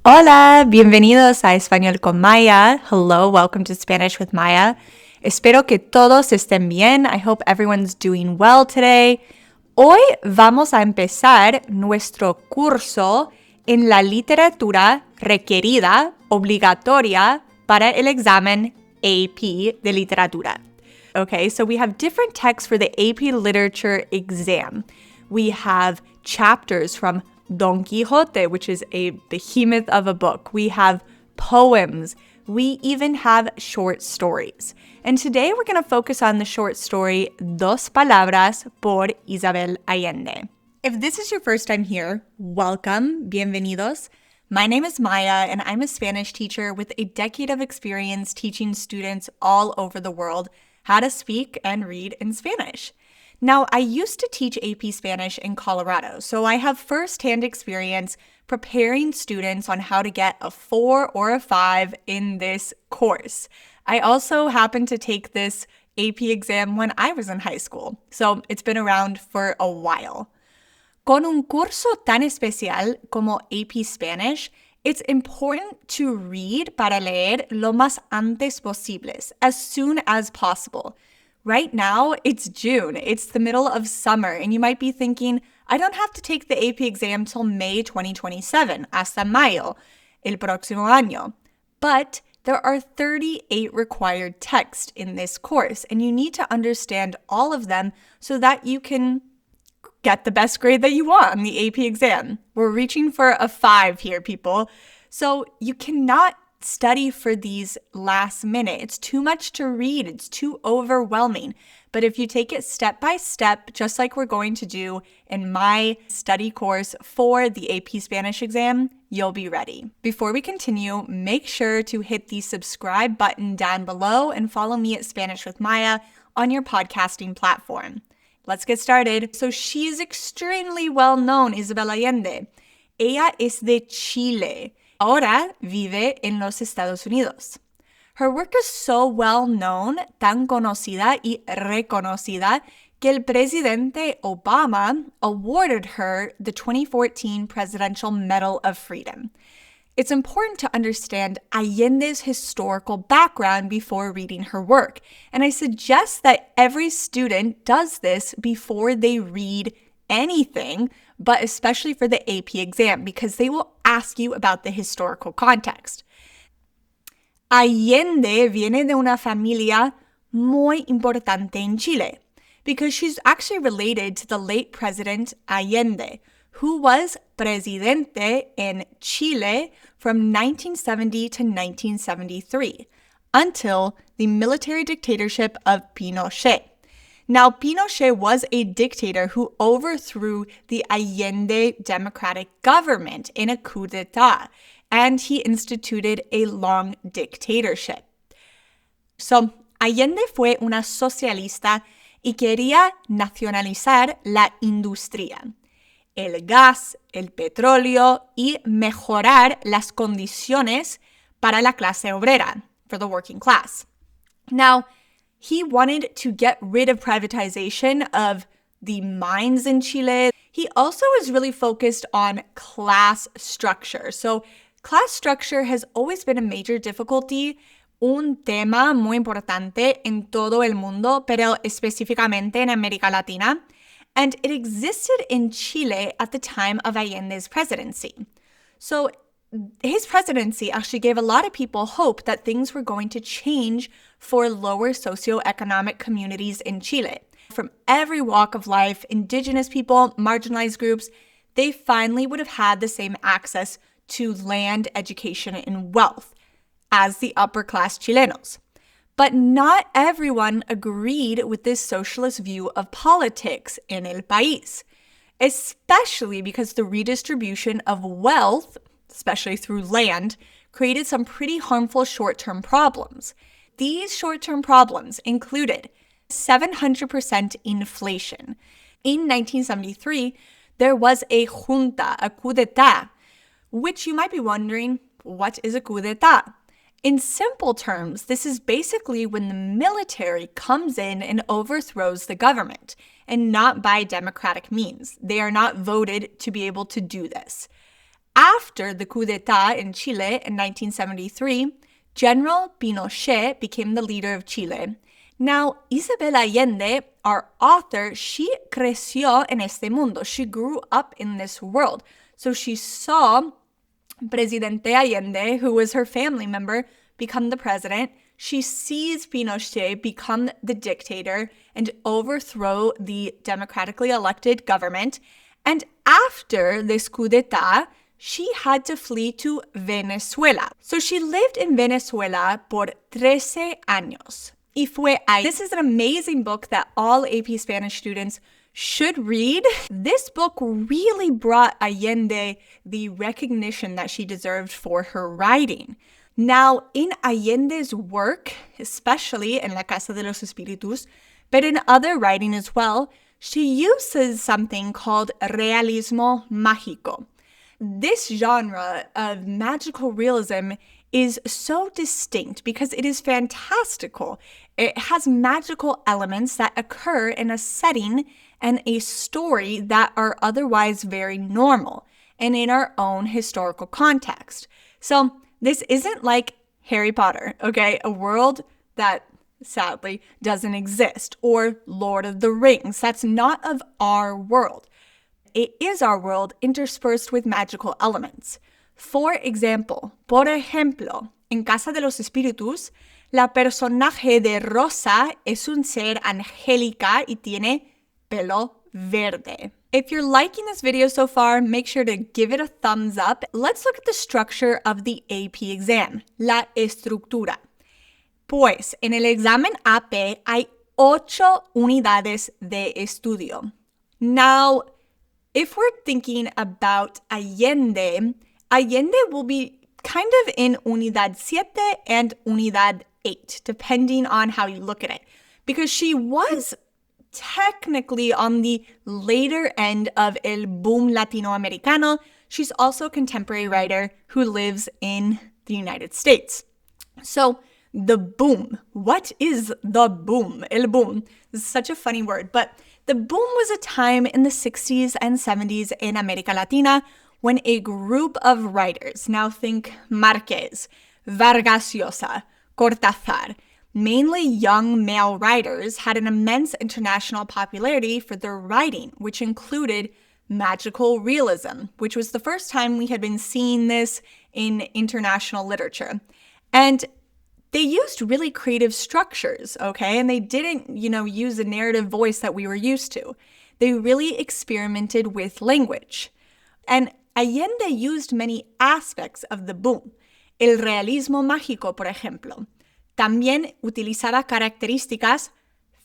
Hola, bienvenidos a Español con Maya. Hello, welcome to Spanish with Maya. Espero que todos estén bien. I hope everyone's doing well today. Hoy vamos a empezar nuestro curso en la literatura requerida, obligatoria para el examen AP de literatura. Okay, so we have different texts for the AP literature exam. We have chapters from Don Quixote, which is a behemoth of a book. We have poems. We even have short stories. And today we're going to focus on the short story Dos Palabras por Isabel Allende. If this is your first time here, welcome, bienvenidos. My name is Maya, and I'm a Spanish teacher with a decade of experience teaching students all over the world how to speak and read in Spanish. Now, I used to teach AP Spanish in Colorado, so I have firsthand experience preparing students on how to get a 4 or a 5 in this course. I also happened to take this AP exam when I was in high school, so it's been around for a while. Con un curso tan especial como AP Spanish, it's important to read para leer lo más antes posibles, as soon as possible. Right now, it's June. It's the middle of summer, and you might be thinking, I don't have to take the AP exam till May 2027, hasta mayo, el próximo año. But there are 38 required texts in this course, and you need to understand all of them so that you can get the best grade that you want on the AP exam. We're reaching for a 5 here, people. So you cannot study for these last minute. It's too much to read. It's too overwhelming. But if you take it step by step, just like we're going to do in my study course for the AP Spanish exam, you'll be ready. Before we continue, make sure to hit the subscribe button down below and follow me at Spanish with Maya on your podcasting platform. Let's get started. So she is extremely well known, Isabel Allende. Ella es de Chile. Ahora vive en los Estados Unidos. Her work is so well known, tan conocida y reconocida, que el presidente Obama awarded her the 2014 Presidential Medal of Freedom. It's important to understand Allende's historical background before reading her work, and I suggest that every student does this before they read anything, but especially for the AP exam, because they will ask you about the historical context. Allende viene de una familia muy importante en Chile, because she's actually related to the late President Allende, who was presidente in Chile from 1970 to 1973, until the military dictatorship of Pinochet. Now, Pinochet was a dictator who overthrew the Allende democratic government in a coup d'etat, and he instituted a long dictatorship. So, Allende fue una socialista y quería nacionalizar la industria, el gas, el petróleo y mejorar las condiciones para la clase obrera, for the working class. Now, he wanted to get rid of privatization of the mines in Chile. He also was really focused on class structure. So class structure has always been a major difficulty, un tema muy importante en todo el mundo, pero específicamente en América Latina. And it existed in Chile at the time of Allende's presidency. So his presidency actually gave a lot of people hope that things were going to change for lower socioeconomic communities in Chile. From every walk of life, indigenous people, marginalized groups, they finally would have had the same access to land, education, and wealth as the upper class Chilenos. But not everyone agreed with this socialist view of politics in el país, especially because the redistribution of wealth, especially through land, created some pretty harmful short-term problems. These short-term problems included 700% inflation. In 1973, there was a junta, a coup d'etat, which you might be wondering, what is a coup d'etat? In simple terms, this is basically when the military comes in and overthrows the government, and not by democratic means. They are not voted to be able to do this. after the coup d'etat in Chile in 1973, General Pinochet became the leader of Chile. Now, Isabel Allende, our author, she creció en este mundo. She grew up in this world. So she saw Presidente Allende, who was her family member, become the president. She sees Pinochet become the dictator and overthrow the democratically elected government. And after this coup d'etat, she had to flee to Venezuela. So she lived in Venezuela por 13 años. Y fue ahí. This is an amazing book that all AP Spanish students should read. This book really brought Allende the recognition that she deserved for her writing. Now, in Allende's work, especially in La Casa de los Espíritus, but in other writing as well, she uses something called realismo mágico. This genre of magical realism is so distinct because it is fantastical. It has magical elements that occur in a setting and a story that are otherwise very normal and in our own historical context. So this isn't like Harry Potter, okay? A world that sadly doesn't exist, or Lord of the Rings. That's not of our world. It is our world interspersed with magical elements. For example, en Casa de los Espíritus, la personaje de Rosa es un ser angélica y tiene pelo verde. If you're liking this video so far, make sure to give it a thumbs up. Let's look at the structure of the AP exam, la estructura. Pues, en el examen AP hay 8 unidades de estudio. Now, if we're thinking about Allende, Allende will be kind of in Unidad 7 and Unidad 8, depending on how you look at it, because she was technically on the later end of el boom latinoamericano. She's also a contemporary writer who lives in the United States. So the boom, what is the boom? El boom. This is such a funny word, but the boom was a time in the 60s and 70s in America Latina when a group of writers, now think Márquez, Vargas Llosa, Cortázar, mainly young male writers, had an immense international popularity for their writing, which included magical realism, which was the first time we had been seeing this in international literature. And they used really creative structures, okay? And they didn't, use a narrative voice that we were used to. They really experimented with language. And Allende used many aspects of the boom. El realismo mágico, por ejemplo. También utilizaba características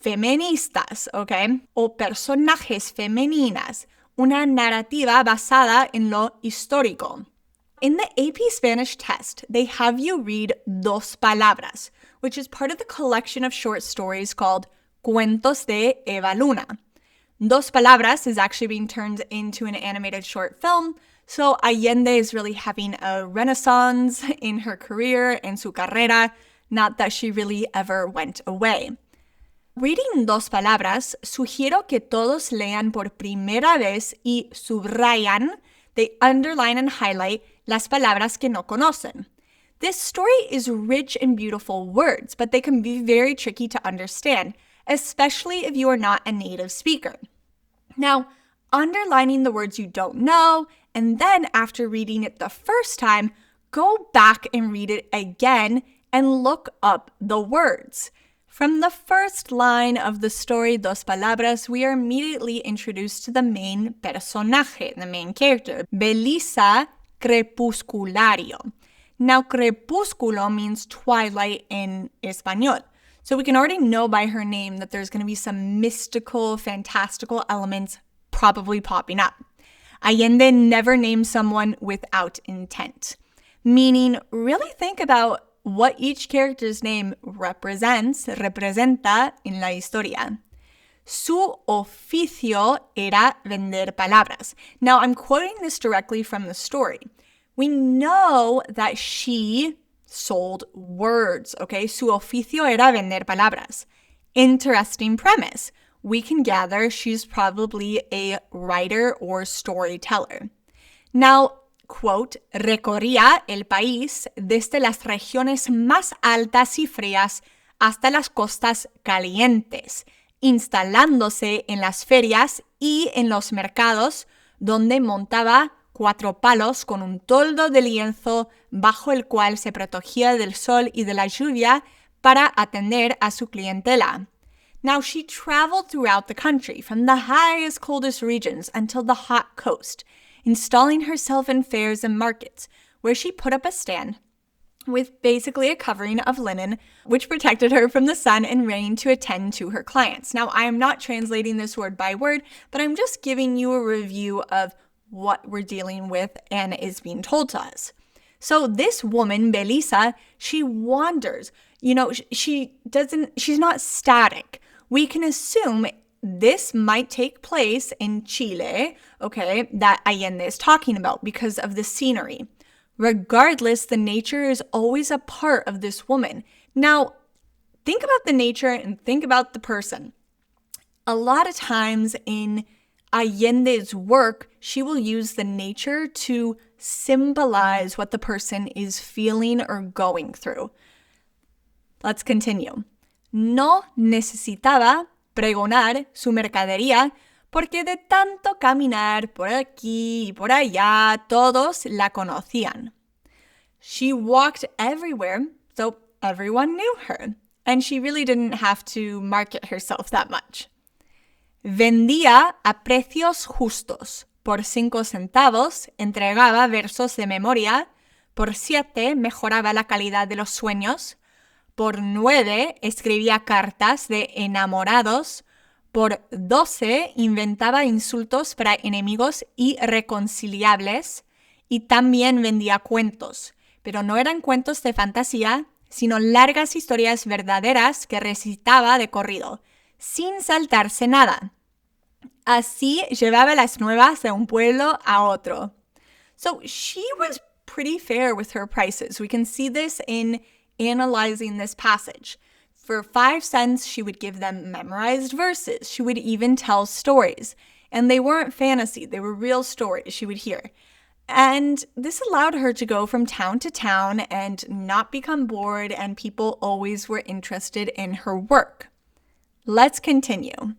feministas, ¿ok? O personajes femeninas, una narrativa basada en lo histórico. In the AP Spanish test, they have you read Dos Palabras, which is part of the collection of short stories called Cuentos de Eva Luna. Dos Palabras is actually being turned into an animated short film, so Allende is really having a renaissance in her career, en su carrera, not that she really ever went away. Reading Dos Palabras, sugiero que todos lean por primera vez y subrayan, they underline and highlight las palabras que no conocen. This story is rich in beautiful words, but they can be very tricky to understand, especially if you are not a native speaker. Now, underlining the words you don't know, and then after reading it the first time, go back and read it again and look up the words. From the first line of the story, Dos Palabras, we are immediately introduced to the main personaje, the main character, Belisa Crepusculario. Now, crepúsculo means twilight in Espanol. So we can already know by her name that there's going to be some mystical, fantastical elements probably popping up. Allende never named someone without intent, meaning really think about what each character's name representa en la historia. Su oficio era vender palabras. Now, I'm quoting this directly from the story. We know that she sold words, okay? Su oficio era vender palabras. Interesting premise. We can gather she's probably a writer or storyteller. Now, quote, recorría el país desde las regiones más altas y frías hasta las costas calientes, instalándose en las ferias y en los mercados, donde montaba 4 palos con un toldo de lienzo bajo el cual se protegía del sol y de la lluvia para atender a su clientela. Now, she traveled throughout the country, from the highest, coldest regions until the hot coast, installing herself in fairs and markets, where she put up a stand with basically a covering of linen, which protected her from the sun and rain to attend to her clients. Now, I am not translating this word by word, but I'm just giving you a review of what we're dealing with and is being told to us. So this woman, Belisa, she wanders. She's not static. We can assume this might take place in Chile, okay, that Allende is talking about because of the scenery. Regardless, the nature is always a part of this woman. Now, think about the nature and think about the person. A lot of times in Allende's work, she will use the nature to symbolize what the person is feeling or going through. Let's continue. No necesitaba pregonar su mercadería porque de tanto caminar por aquí y por allá, todos la conocían. She walked everywhere, so everyone knew her, and she really didn't have to market herself that much. Vendía a precios justos. Por 5 centavos entregaba versos de memoria, por 7 mejoraba la calidad de los sueños, por 9 escribía cartas de enamorados, por 12 inventaba insultos para enemigos irreconciliables y también vendía cuentos, pero no eran cuentos de fantasía, sino largas historias verdaderas que recitaba de corrido, sin saltarse nada. Así llevaba las nuevas de un pueblo a otro. So she was pretty fair with her prices. We can see this in analyzing this passage. For 5 cents, she would give them memorized verses. She would even tell stories. And they weren't fantasy. They were real stories she would hear. And this allowed her to go from town to town and not become bored, and people always were interested in her work. Let's continue.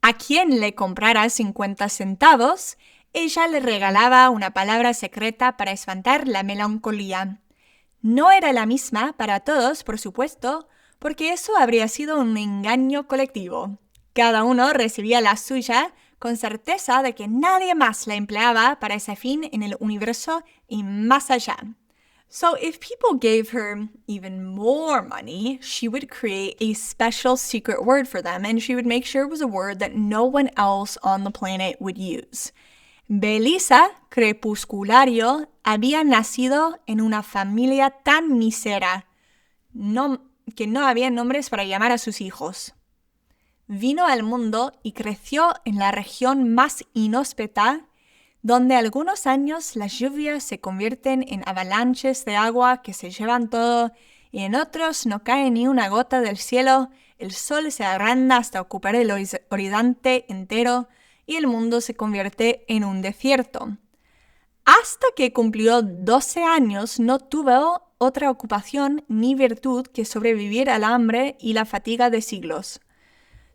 A quien le comprara 50 centavos, ella le regalaba una palabra secreta para espantar la melancolía. No era la misma para todos, por supuesto, porque eso habría sido un engaño colectivo. Cada uno recibía la suya con certeza de que nadie más la empleaba para ese fin en el universo y más allá. So if people gave her even more money, she would create a special secret word for them, and she would make sure it was a word that no one else on the planet would use. Belisa Crepusculario había nacido en una familia tan misera que no había nombres para llamar a sus hijos. Vino al mundo y creció en la región más inhóspita, donde algunos años las lluvias se convierten en avalanches de agua que se llevan todo, y en otros no cae ni una gota del cielo, el sol se agranda hasta ocupar el horizonte entero, y el mundo se convierte en un desierto. Hasta que cumplió 12 años no tuvo otra ocupación ni virtud que sobrevivir al hambre y la fatiga de siglos.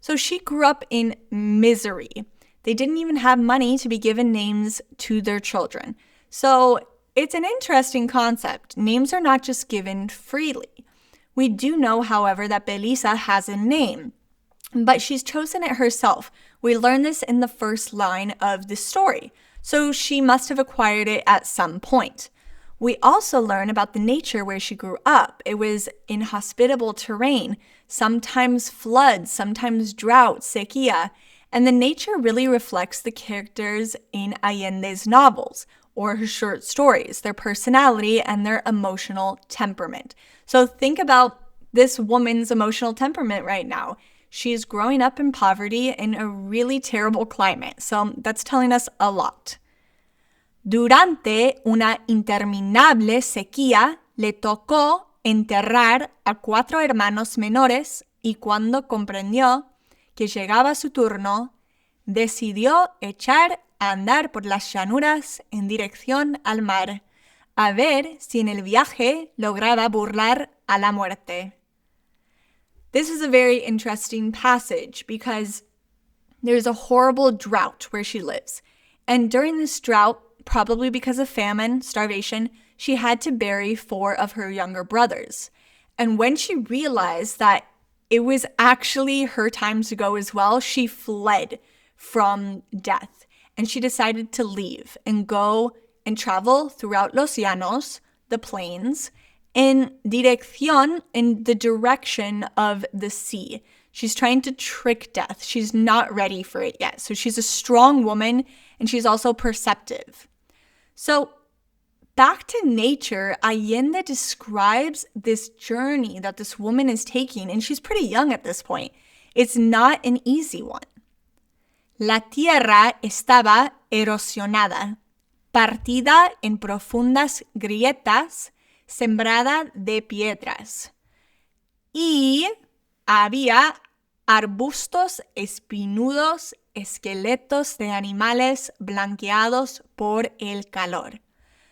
So she grew up in misery. They didn't even have money to be given names to their children. So it's an interesting concept. Names are not just given freely. We do know, however, that Belisa has a name, but she's chosen it herself. We learn this in the first line of the story. So she must have acquired it at some point. We also learn about the nature where she grew up. It was inhospitable terrain, sometimes floods, sometimes drought, sequía, and the nature really reflects the characters in Allende's novels or her short stories, their personality and their emotional temperament. So think about this woman's emotional temperament right now. She's growing up in poverty in a really terrible climate, so that's telling us a lot. Durante una interminable sequía, le tocó enterrar a 4 hermanos menores y cuando comprendió que llegaba su turno, decidió echar a andar por las llanuras en dirección al mar, a ver si en el viaje lograba burlar a la muerte. This is a very interesting passage because there's a horrible drought where she lives. And during this drought, probably because of famine, starvation, she had to bury 4 of her younger brothers. And when she realized that it was actually her time to go as well, she fled from death. And she decided to leave and go and travel throughout los llanos, the plains, in the direction of the sea. She's trying to trick death. She's not ready for it yet. So she's a strong woman and she's also perceptive. So back to nature, Allende describes this journey that this woman is taking, and she's pretty young at this point. It's not an easy one. La tierra estaba erosionada, partida en profundas grietas, sembrada de piedras. Y había arbustos espinudos, esqueletos de animales blanqueados por el calor.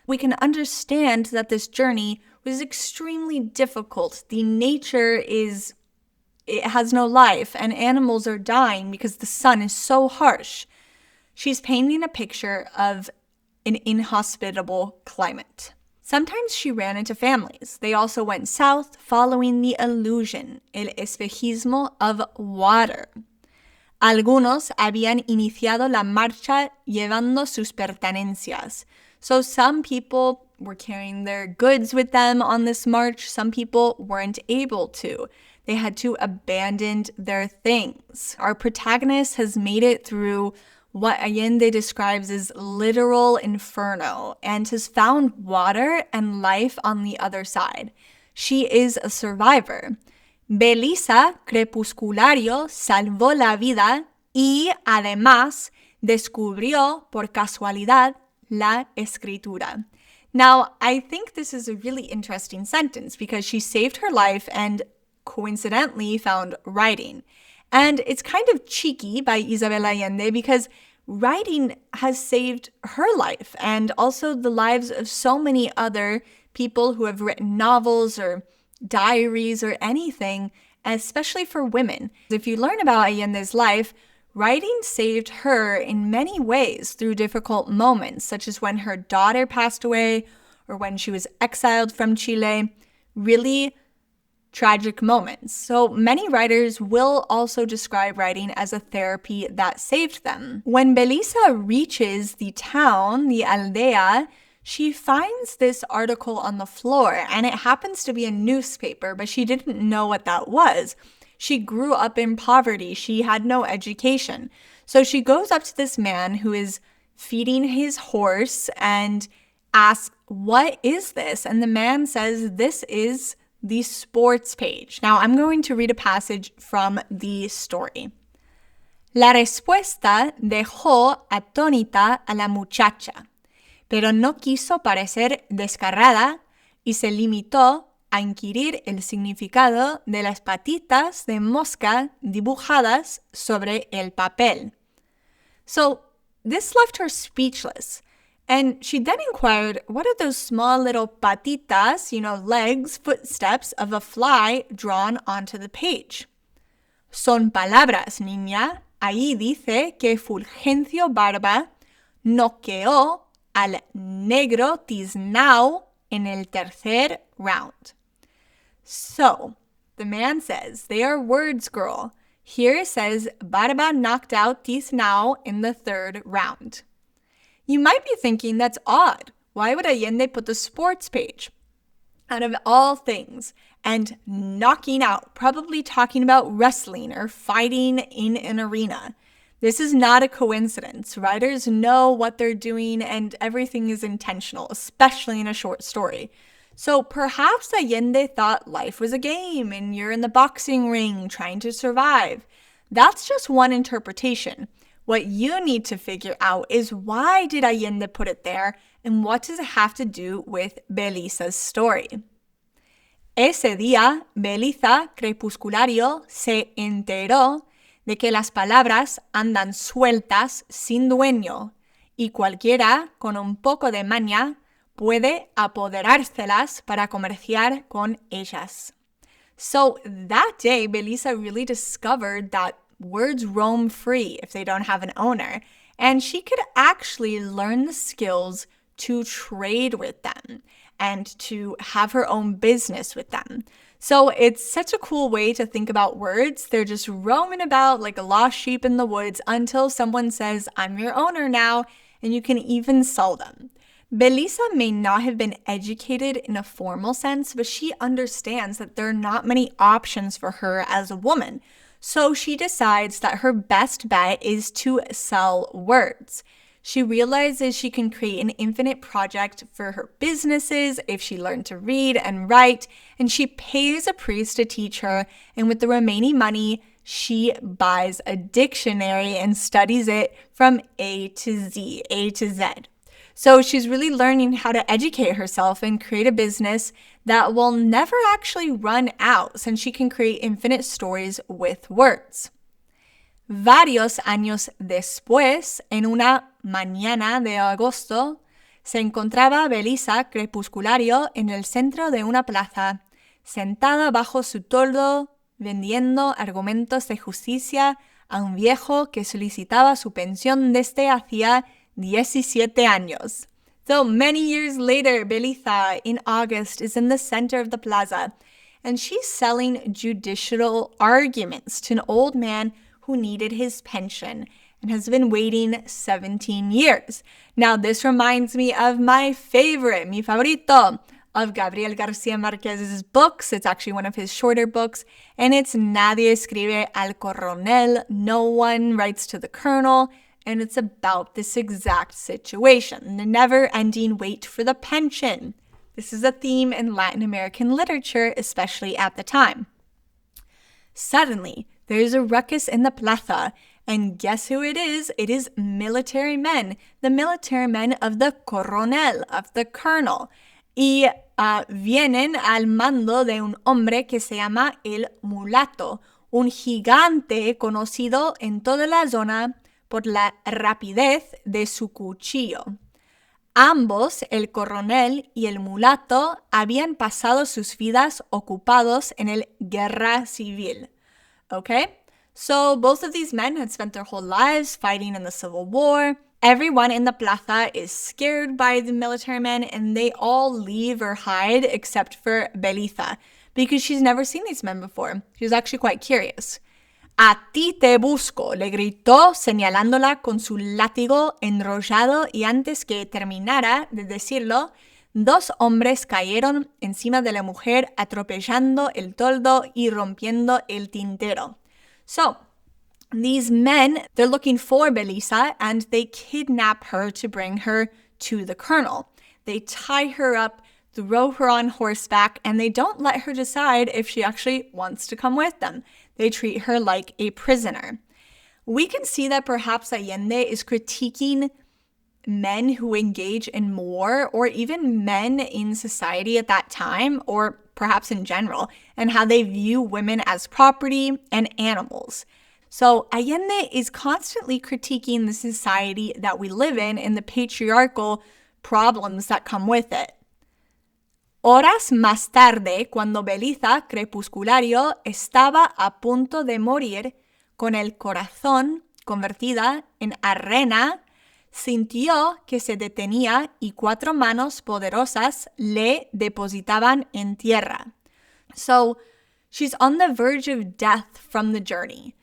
We can understand that this journey was extremely difficult. The nature it has no life, and animals are dying because the sun is so harsh. She's painting a picture of an inhospitable climate. Sometimes she ran into families. They also went south, following the illusion, el espejismo of water. Algunos habían iniciado la marcha llevando sus pertenencias. So some people were carrying their goods with them on this march. Some people weren't able to. They had to abandon their things. Our protagonist has made it through what Allende describes as literal inferno and has found water and life on the other side. She is a survivor. Belisa Crepusculario salvó la vida y además descubrió por casualidad la escritura. Now, I think this is a really interesting sentence because she saved her life and coincidentally found writing. And it's kind of cheeky by Isabel Allende because writing has saved her life and also the lives of so many other people who have written novels or diaries or anything, especially for women. If you learn about Allende's life, writing saved her in many ways through difficult moments, such as when her daughter passed away or when she was exiled from Chile. Really tragic moments. So many writers will also describe writing as a therapy that saved them. When Belisa reaches the town, the aldea, she finds this article on the floor, and it happens to be a newspaper, but she didn't know what that was. She grew up in poverty. She had no education. So she goes up to this man who is feeding his horse and asks, "What is this?" And the man says, "This is the sports page." Now, I'm going to read a passage from the story. La respuesta dejó atónita a la muchacha, pero no quiso parecer descarada y se limitó a inquirir el significado de las patitas de mosca dibujadas sobre el papel. So this left her speechless. And she then inquired, what are those small little patitas, legs, footsteps of a fly drawn onto the page? Son palabras, niña. Ahí dice que Fulgencio Barba noqueó al negro tiznao en el tercer round. So, the man says, they are words, girl. Here it says, Barba knocked out Tiznao in the 3rd round. You might be thinking that's odd. Why would Allende put the sports page? Out of all things, and knocking out, probably talking about wrestling or fighting in an arena. This is not a coincidence. Writers know what they're doing and everything is intentional, especially in a short story. So perhaps Allende thought life was a game and you're in the boxing ring trying to survive. That's just one interpretation. What you need to figure out is why did Allende put it there and what does it have to do with Belisa's story? Ese día, Belisa Crepusculario se enteró de que las palabras andan sueltas sin dueño y cualquiera con un poco de maña puede apoderárselas para comerciar con ellas. So that day, Belisa really discovered that words roam free if they don't have an owner, and she could actually learn the skills to trade with them and to have her own business with them. So it's such a cool way to think about words. They're just roaming about like a lost sheep in the woods until someone says, I'm your owner now, and you can even sell them. Belisa may not have been educated in a formal sense, but she understands that there are not many options for her as a woman. So she decides that her best bet is to sell words. She realizes she can create an infinite project for her businesses if she learned to read and write, and she pays a priest to teach her, and with the remaining money, she buys a dictionary and studies it from A to Z. So she's really learning how to educate herself and create a business that will never actually run out since she can create infinite stories with words. Varios años después, en una mañana de agosto, se encontraba Belisa crepusculario en el centro de una plaza, sentada bajo su toldo, vendiendo argumentos de justicia a un viejo que solicitaba su pensión desde hacía 17 años. So many years later, Belisa in August is in the center of the plaza, and she's selling judicial arguments to an old man who needed his pension and has been waiting 17 years. Now, this reminds me of my favorite, mi favorito, of Gabriel García Márquez's books. It's actually one of his shorter books, and it's Nadie escribe al coronel, no one writes to the colonel, and it's about this exact situation, the never-ending wait for the pension. This is a theme in Latin American literature, especially at the time. Suddenly, there's a ruckus in the plaza, and guess who it is? It is military men, the military men of the coronel, of the colonel. Y vienen al mando de un hombre que se llama el mulato, un gigante conocido en toda la zona por la rapidez de su cuchillo. Ambos, el coronel y el mulato, habían pasado sus vidas ocupados en el guerra civil. Okay? So both of these men had spent their whole lives fighting in the Civil War. Everyone in the plaza is scared by the military men, and they all leave or hide except for Belisa, because she's never seen these men before. She was actually quite curious. A ti te busco, le gritó señalándola con su látigo enrollado, y antes que terminara de decirlo, dos hombres cayeron encima de la mujer atropellando el toldo y rompiendo el tintero. So, these men, they're looking for Belisa, and they kidnap her to bring her to the colonel. They tie her up, throw her on horseback, and they don't let her decide if she actually wants to come with them. They treat her like a prisoner. We can see that perhaps Allende is critiquing men who engage in war, or even men in society at that time, or perhaps in general, and how they view women as property and animals. So Allende is constantly critiquing the society that we live in and the patriarchal problems that come with it. Horas más tarde, cuando Belisa Crepusculario estaba a punto de morir, con el corazón convertida en arena, sintió que se detenía y cuatro manos poderosas le depositaban en tierra. So, she's on the verge of death from the journey.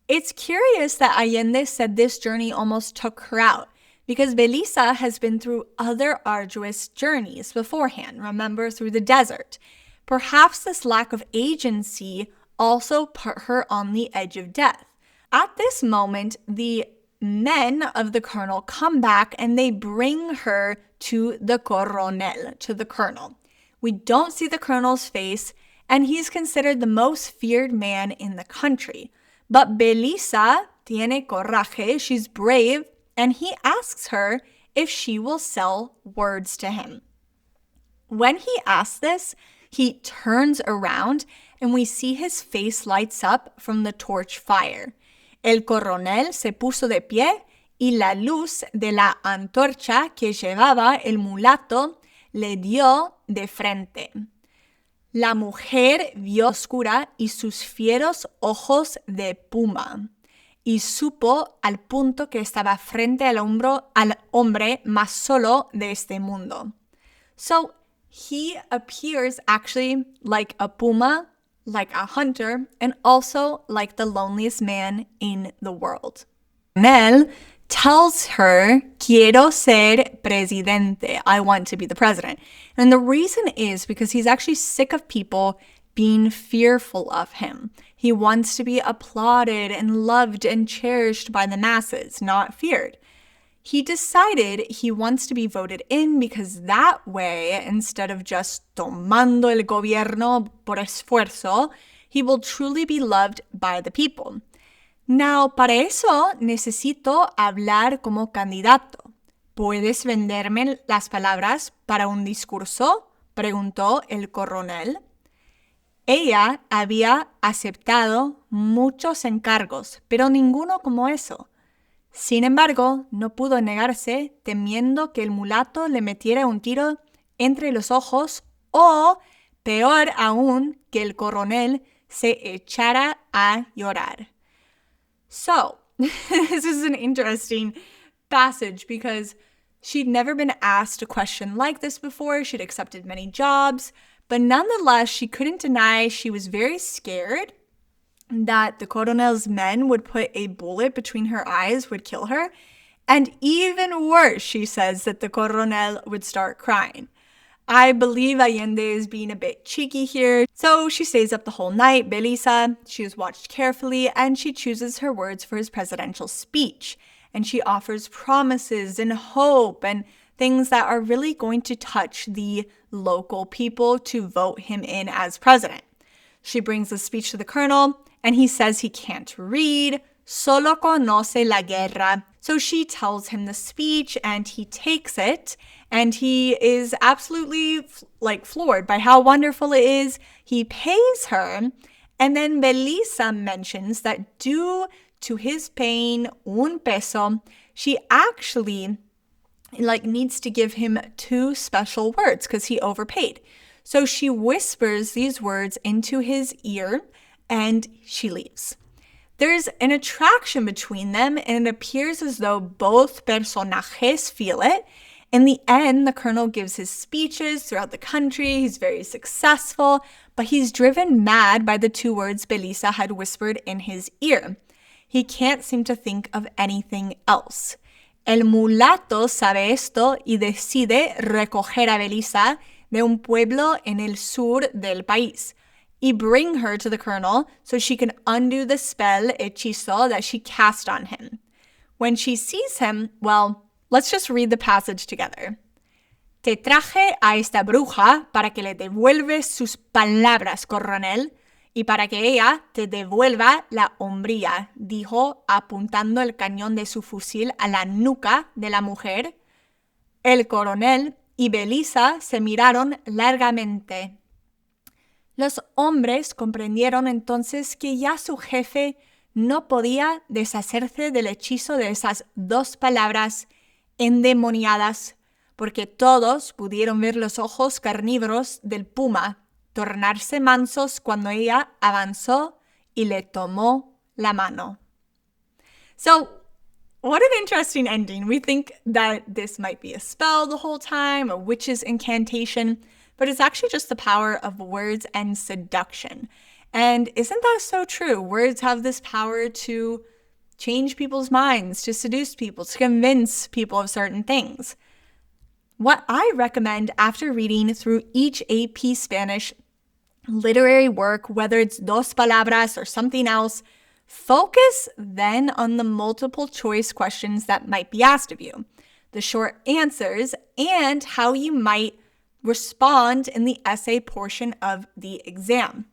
It's curious that Allende said this journey almost took her out, because Belisa has been through other arduous journeys beforehand, remember, through the desert. Perhaps this lack of agency also put her on the edge of death. At this moment, the men of the colonel come back and they bring her to the coronel, to the colonel. We don't see the colonel's face, and he's considered the most feared man in the country. But Belisa tiene coraje, she's brave, and he asks her if she will sell words to him. When he asks this, he turns around and we see his face lights up from the torch fire. El coronel se puso de pie y la luz de la antorcha que llevaba el mulato le dio de frente. La mujer vio oscura y sus fieros ojos de puma, y supo al punto que estaba frente al hombre más solo de este mundo. So he appears actually like a puma, like a hunter, and also like the loneliest man in the world. Nell tells her, quiero ser presidente. I want to be the president. And the reason is because he's actually sick of people being fearful of him. He wants to be applauded and loved and cherished by the masses, not feared. He decided he wants to be voted in because that way, instead of just tomando el gobierno por esfuerzo, he will truly be loved by the people. Now, para eso necesito hablar como candidato. ¿Puedes venderme las palabras para un discurso?, preguntó el coronel. Ella había aceptado muchos encargos, pero ninguno como eso. Sin embargo, no pudo negarse, temiendo que el mulato le metiera un tiro entre los ojos o, peor aún, que el coronel se echara a llorar. So, this is an interesting passage because she'd never been asked a question like this before. She'd accepted many jobs, but nonetheless, she couldn't deny she was very scared that the coronel's men would put a bullet between her eyes, would kill her. And even worse, she says that the coronel would start crying. I believe Allende is being a bit cheeky here. So she stays up the whole night, Belisa. She is watched carefully, and she chooses her words for his presidential speech. And she offers promises and hope and things that are really going to touch the local people to vote him in as president. She brings the speech to the colonel, and he says he can't read, solo conoce la guerra. So she tells him the speech, and he takes it, and he is absolutely floored by how wonderful it is. He pays her, and then Belisa mentions that due to his paying un peso, she actually needs to give him 2 special words because he overpaid. So she whispers these words into his ear, and she leaves. There's an attraction between them, and it appears as though both personajes feel it. In the end, the colonel gives his speeches throughout the country. He's very successful, but he's driven mad by the 2 words Belisa had whispered in his ear. He can't seem to think of anything else. El mulato sabe esto y decide recoger a Belisa de un pueblo en el sur del país y bring her to the colonel so she can undo the spell, hechizo, that she cast on him. When she sees him, well, let's just read the passage together. Te traje a esta bruja para que le devuelves sus palabras, coronel, y para que ella te devuelva la hombría, dijo, apuntando el cañón de su fusil a la nuca de la mujer. El coronel y Belisa se miraron largamente. Los hombres comprendieron entonces que ya su jefe no podía deshacerse del hechizo de esas 2 palabras endemoniadas, porque todos pudieron ver los ojos carnívoros del puma tornarse mansos cuando ella avanzó y le tomó la mano. So, what an interesting ending. We think that this might be a spell the whole time, a witch's incantation, but it's actually just the power of words and seduction. And isn't that so true? Words have this power to change people's minds, to seduce people, to convince people of certain things. What I recommend after reading through each AP Spanish literary work, whether it's dos palabras or something else, focus then on the multiple choice questions that might be asked of you, the short answers, and how you might respond in the essay portion of the exam.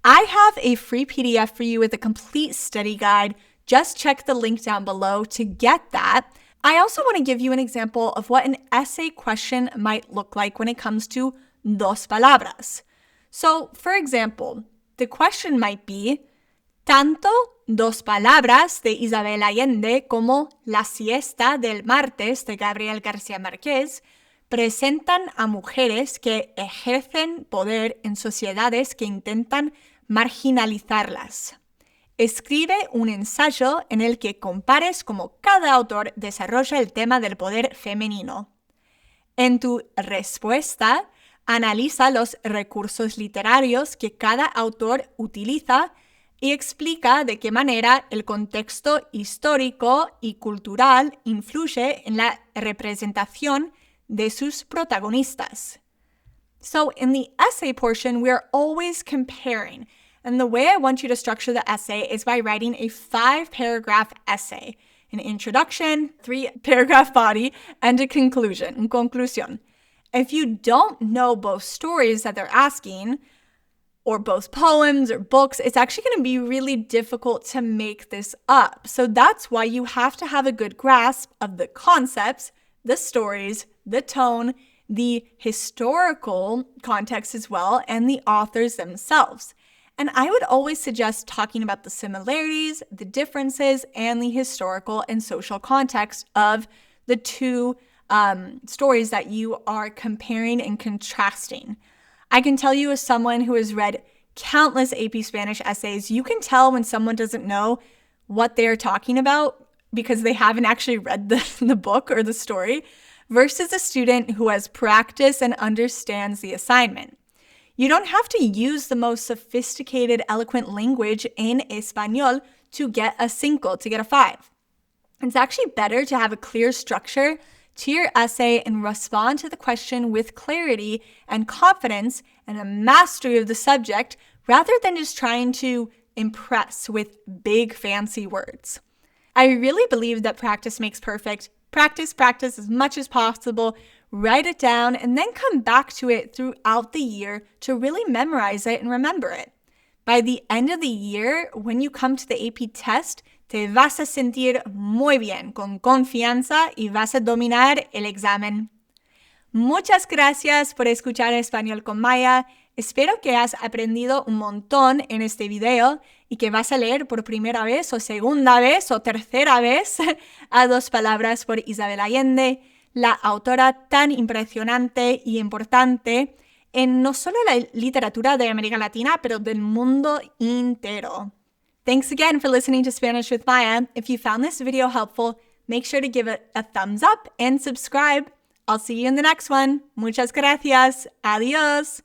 I have a free PDF for you with a complete study guide. Just check the link down below to get that. I also want to give you an example of what an essay question might look like when it comes to dos palabras. So, for example, the question might be, Tanto Dos Palabras de Isabel Allende como La siesta del martes de Gabriel García Márquez presentan a mujeres que ejercen poder en sociedades que intentan marginalizarlas. Escribe un ensayo en el que compares cómo cada autor desarrolla el tema del poder femenino. En tu respuesta, analiza los recursos literarios que cada autor utiliza y explica de qué manera el contexto histórico y cultural influye en la representación de sus protagonistas. So in the essay portion, we're always comparing. And the way I want you to structure the essay is by writing a 5-paragraph essay. An introduction, 3-paragraph body, and a conclusion, un conclusión. If you don't know both stories that they're asking, or both poems or books, it's actually going to be really difficult to make this up. So that's why you have to have a good grasp of the concepts, the stories, the tone, the historical context as well, and the authors themselves. And I would always suggest talking about the similarities, the differences, and the historical and social context of the two stories that you are comparing and contrasting. I can tell you as someone who has read countless AP Spanish essays, you can tell when someone doesn't know what they're talking about because they haven't actually read the book or the story versus a student who has practiced and understands the assignment. You don't have to use the most sophisticated, eloquent language in Español to get a 5, to get a 5. It's actually better to have a clear structure to your essay and respond to the question with clarity and confidence and a mastery of the subject rather than just trying to impress with big fancy words. I really believe that practice makes perfect. Practice as much as possible, write it down, and then come back to it throughout the year to really memorize it and remember it. By the end of the year, when you come to the AP test, te vas a sentir muy bien, con confianza, y vas a dominar el examen. Muchas gracias por escuchar Español con Maya. Espero que has aprendido un montón en este video y que vas a leer por primera vez o segunda vez o tercera vez a Dos Palabras por Isabel Allende, la autora tan impresionante y importante en no solo la literatura de América Latina, pero del mundo entero. Thanks again for listening to Spanish with Maya. If you found this video helpful, make sure to give it a thumbs up and subscribe. I'll see you in the next one. Muchas gracias. Adios.